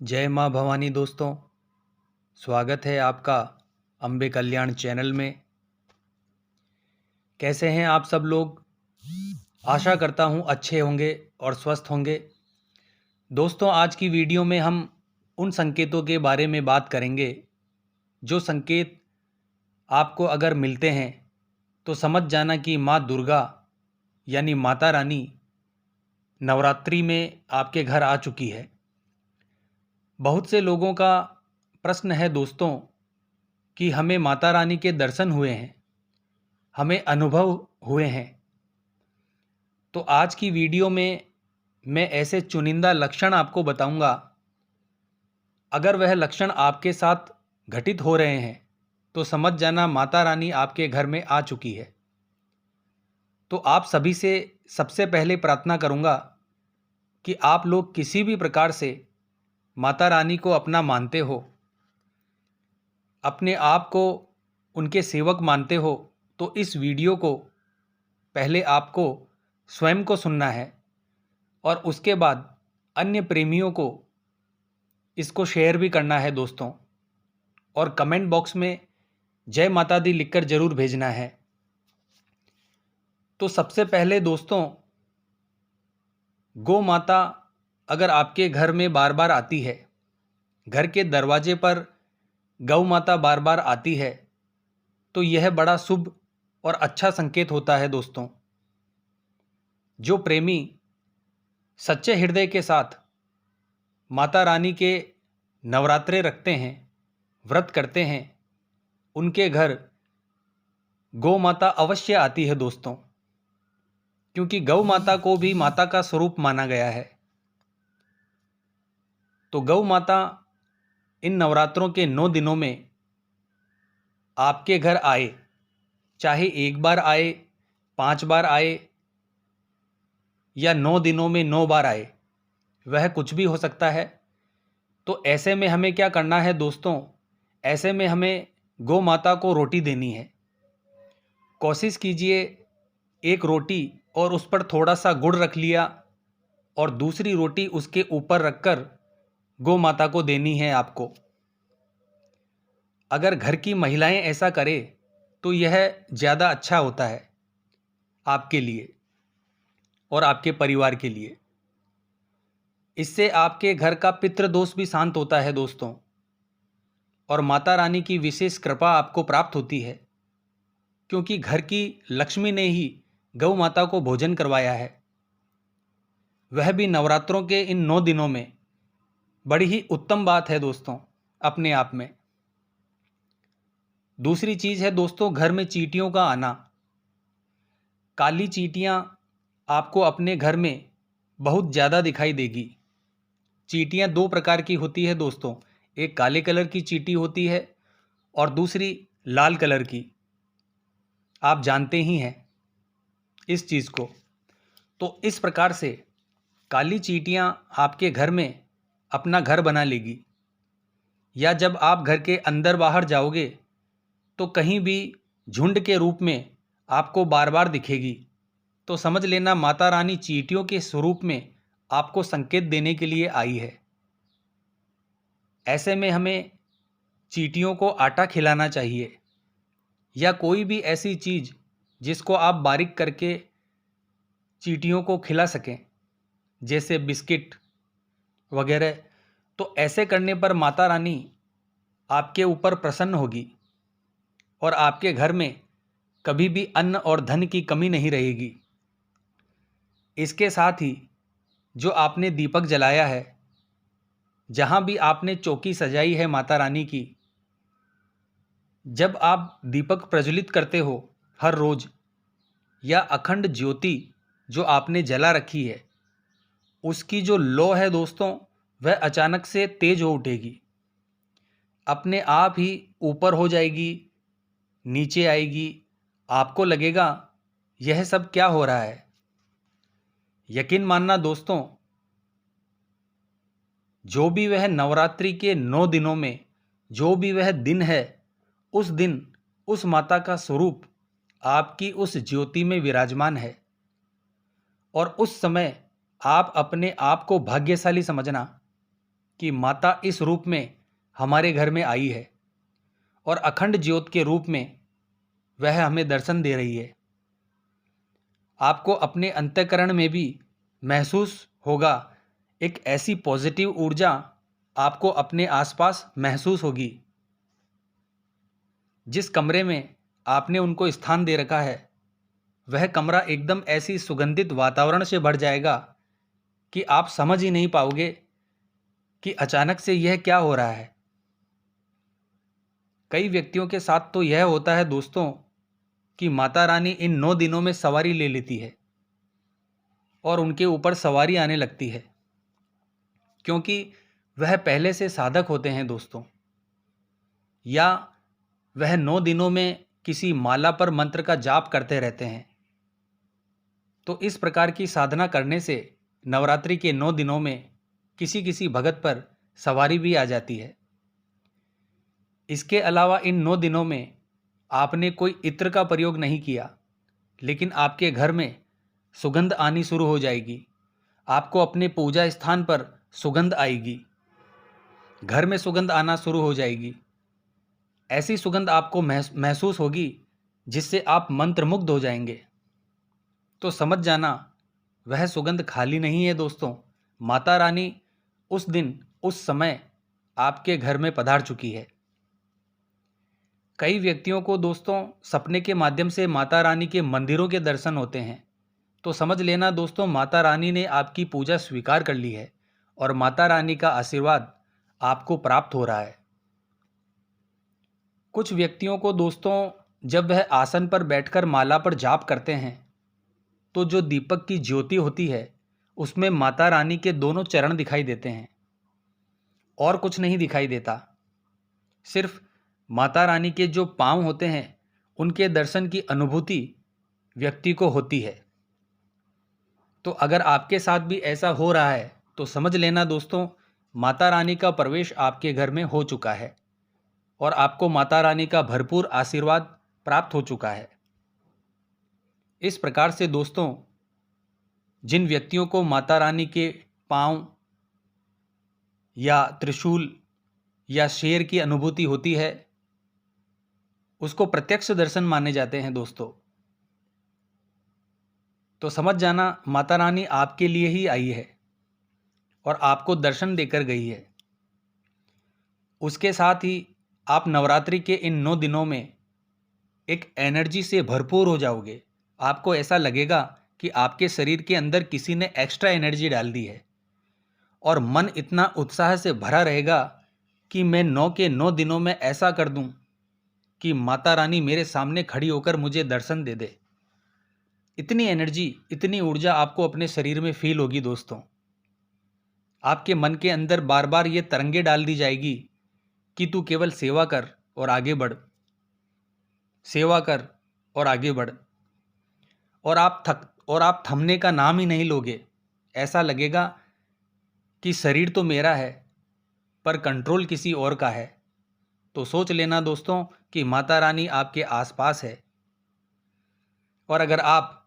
जय माँ भवानी दोस्तों। स्वागत है आपका अम्बे कल्याण चैनल में। कैसे हैं आप सब लोग? आशा करता हूँ अच्छे होंगे और स्वस्थ होंगे। दोस्तों, आज की वीडियो में हम उन संकेतों के बारे में बात करेंगे जो संकेत आपको अगर मिलते हैं तो समझ जाना कि माँ दुर्गा यानी माता रानी नवरात्रि में आपके घर आ चुकी है। बहुत से लोगों का प्रश्न है दोस्तों कि हमें माता रानी के दर्शन हुए हैं, हमें अनुभव हुए हैं। तो आज की वीडियो में मैं ऐसे चुनिंदा लक्षण आपको बताऊंगा। अगर वह लक्षण आपके साथ घटित हो रहे हैं तो समझ जाना माता रानी आपके घर में आ चुकी है। तो आप सभी से सबसे पहले प्रार्थना करूंगा कि आप लोग किसी भी प्रकार से माता रानी को अपना मानते हो, अपने आप को उनके सेवक मानते हो, तो इस वीडियो को पहले आपको स्वयं को सुनना है और उसके बाद अन्य प्रेमियों को इसको शेयर भी करना है दोस्तों। और कमेंट बॉक्स में जय माता दी लिखकर जरूर भेजना है। तो सबसे पहले दोस्तों, गौ माता अगर आपके घर में बार बार आती है, घर के दरवाजे पर गौ माता बार बार आती है, तो यह बड़ा शुभ और अच्छा संकेत होता है दोस्तों। जो प्रेमी सच्चे हृदय के साथ माता रानी के नवरात्रे रखते हैं, व्रत करते हैं, उनके घर गौ माता अवश्य आती है दोस्तों, क्योंकि गौ माता को भी माता का स्वरूप माना गया है। तो गौ माता इन नवरात्रों के 9 दिनों में आपके घर आए, चाहे एक बार आए, 5 बार आए या 9 दिनों में 9 बार आए, वह कुछ भी हो सकता है। तो ऐसे में हमें क्या करना है दोस्तों? ऐसे में हमें गौ माता को रोटी देनी है। कोशिश कीजिए एक रोटी और उस पर थोड़ा सा गुड़ रख लिया और दूसरी रोटी उसके ऊपर रखकर गौ माता को देनी है आपको। अगर घर की महिलाएं ऐसा करें तो यह ज़्यादा अच्छा होता है आपके लिए और आपके परिवार के लिए। इससे आपके घर का पितृदोष भी शांत होता है दोस्तों, और माता रानी की विशेष कृपा आपको प्राप्त होती है, क्योंकि घर की लक्ष्मी ने ही गौ माता को भोजन करवाया है, वह भी नवरात्रों के इन 9 दिनों में। बड़ी ही उत्तम बात है दोस्तों अपने आप में। दूसरी चीज़ है दोस्तों, घर में चींटियों का आना। काली चींटियां आपको अपने घर में बहुत ज़्यादा दिखाई देगी। चींटियां 2 प्रकार की होती है दोस्तों, एक काले कलर की चींटी होती है और दूसरी लाल कलर की। आप जानते ही हैं इस चीज़ को। तो इस प्रकार से काली चींटियां आपके घर में अपना घर बना लेगी, या जब आप घर के अंदर बाहर जाओगे तो कहीं भी झुंड के रूप में आपको बार बार दिखेगी। तो समझ लेना माता रानी चींटियों के स्वरूप में आपको संकेत देने के लिए आई है। ऐसे में हमें चींटियों को आटा खिलाना चाहिए, या कोई भी ऐसी चीज़ जिसको आप बारीक करके चींटियों को खिला सकें, जैसे बिस्किट वगैरह। तो ऐसे करने पर माता रानी आपके ऊपर प्रसन्न होगी और आपके घर में कभी भी अन्न और धन की कमी नहीं रहेगी। इसके साथ ही जो आपने दीपक जलाया है, जहाँ भी आपने चौकी सजाई है माता रानी की, जब आप दीपक प्रज्वलित करते हो हर रोज, या अखंड ज्योति जो आपने जला रखी है, उसकी जो लौ है दोस्तों, वह अचानक से तेज हो उठेगी, अपने आप ही ऊपर हो जाएगी, नीचे आएगी। आपको लगेगा यह सब क्या हो रहा है। यकीन मानना दोस्तों, जो भी वह नवरात्रि के 9 दिनों में जो भी वह दिन है, उस दिन उस माता का स्वरूप आपकी उस ज्योति में विराजमान है। और उस समय आप अपने आप को भाग्यशाली समझना, कि माता इस रूप में हमारे घर में आई है और अखंड ज्योत के रूप में वह हमें दर्शन दे रही है। आपको अपने अंतःकरण में भी महसूस होगा एक ऐसी पॉजिटिव ऊर्जा आपको अपने आसपास महसूस होगी। जिस कमरे में आपने उनको स्थान दे रखा है वह कमरा एकदम ऐसी सुगंधित वातावरण से भर जाएगा कि आप समझ ही नहीं पाओगे कि अचानक से यह क्या हो रहा है। कई व्यक्तियों के साथ तो यह होता है दोस्तों कि माता रानी इन 9 दिनों में सवारी ले लेती है और उनके ऊपर सवारी आने लगती है, क्योंकि वह पहले से साधक होते हैं दोस्तों, या वह 9 दिनों में किसी माला पर मंत्र का जाप करते रहते हैं। तो इस प्रकार की साधना करने से नवरात्रि के 9 दिनों में किसी किसी भगत पर सवारी भी आ जाती है। इसके अलावा इन 9 दिनों में आपने कोई इत्र का प्रयोग नहीं किया, लेकिन आपके घर में सुगंध आनी शुरू हो जाएगी। आपको अपने पूजा स्थान पर सुगंध आएगी, घर में सुगंध आना शुरू हो जाएगी। ऐसी सुगंध आपको महसूस होगी जिससे आप मंत्रमुग्ध हो जाएंगे। तो समझ जाना वह सुगंध खाली नहीं है दोस्तों, माता रानी उस दिन उस समय आपके घर में पधार चुकी है। कई व्यक्तियों को दोस्तों सपने के माध्यम से माता रानी के मंदिरों के दर्शन होते हैं। तो समझ लेना दोस्तों, माता रानी ने आपकी पूजा स्वीकार कर ली है और माता रानी का आशीर्वाद आपको प्राप्त हो रहा है। कुछ व्यक्तियों को दोस्तों जब वह आसन पर बैठकर माला पर जाप करते हैं तो जो दीपक की ज्योति होती है उसमें माता रानी के दोनों चरण दिखाई देते हैं और कुछ नहीं दिखाई देता। सिर्फ माता रानी के जो पांव होते हैं उनके दर्शन की अनुभूति व्यक्ति को होती है। तो अगर आपके साथ भी ऐसा हो रहा है तो समझ लेना दोस्तों, माता रानी का प्रवेश आपके घर में हो चुका है और आपको माता रानी का भरपूर आशीर्वाद प्राप्त हो चुका है। इस प्रकार से दोस्तों, जिन व्यक्तियों को माता रानी के पांव या त्रिशूल या शेर की अनुभूति होती है उसको प्रत्यक्ष दर्शन माने जाते हैं दोस्तों। तो समझ जाना माता रानी आपके लिए ही आई है और आपको दर्शन देकर गई है। उसके साथ ही आप नवरात्रि के इन 9 दिनों में एक एनर्जी से भरपूर हो जाओगे। आपको ऐसा लगेगा कि आपके शरीर के अंदर किसी ने एक्स्ट्रा एनर्जी डाल दी है और मन इतना उत्साह से भरा रहेगा कि मैं 9 के 9 दिनों में ऐसा कर दूं कि माता रानी मेरे सामने खड़ी होकर मुझे दर्शन दे दे। इतनी एनर्जी, इतनी ऊर्जा आपको अपने शरीर में फील होगी दोस्तों। आपके मन के अंदर बार बार ये तरंगे डाल दी जाएगी कि तू केवल सेवा कर और आगे बढ़, सेवा कर और आगे बढ़, और आप थमने का नाम ही नहीं लोगे। ऐसा लगेगा कि शरीर तो मेरा है पर कंट्रोल किसी और का है। तो सोच लेना दोस्तों कि माता रानी आपके आसपास है। और अगर आप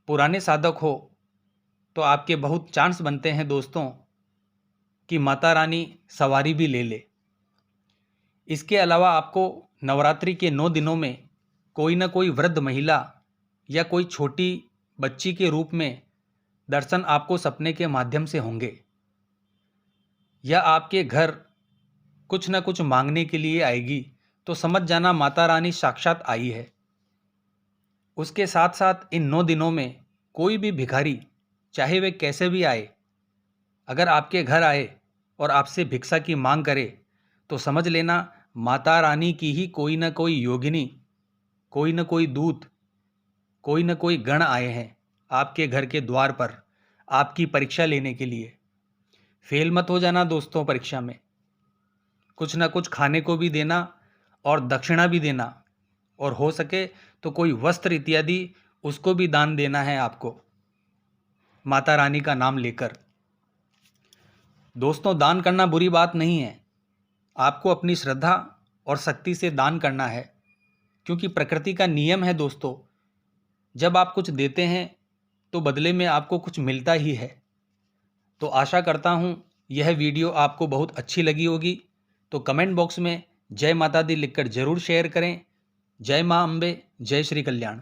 पुराने साधक हो तो आपके बहुत चांस बनते हैं दोस्तों कि माता रानी सवारी भी ले ले। इसके अलावा आपको नवरात्रि के 9 दिनों में कोई ना कोई वृद्ध महिला या कोई छोटी बच्ची के रूप में दर्शन आपको सपने के माध्यम से होंगे, या आपके घर कुछ ना कुछ मांगने के लिए आएगी। तो समझ जाना माता रानी साक्षात आई है। उसके साथ साथ इन 9 दिनों में कोई भी भिखारी, चाहे वे कैसे भी आए, अगर आपके घर आए और आपसे भिक्षा की मांग करे तो समझ लेना माता रानी की ही कोई ना कोई योगिनी, कोई ना कोई दूत, कोई ना कोई गण आए हैं आपके घर के द्वार पर आपकी परीक्षा लेने के लिए। फेल मत हो जाना दोस्तों परीक्षा में। कुछ ना कुछ खाने को भी देना और दक्षिणा भी देना, और हो सके तो कोई वस्त्र इत्यादि उसको भी दान देना है आपको माता रानी का नाम लेकर। दोस्तों, दान करना बुरी बात नहीं है। आपको अपनी श्रद्धा और शक्ति से दान करना है, क्योंकि प्रकृति का नियम है दोस्तों, जब आप कुछ देते हैं तो बदले में आपको कुछ मिलता ही है। तो आशा करता हूँ यह वीडियो आपको बहुत अच्छी लगी होगी तो कमेंट बॉक्स में जय माता दी लिखकर ज़रूर शेयर करें। जय माँ अम्बे, जय श्री कल्याण।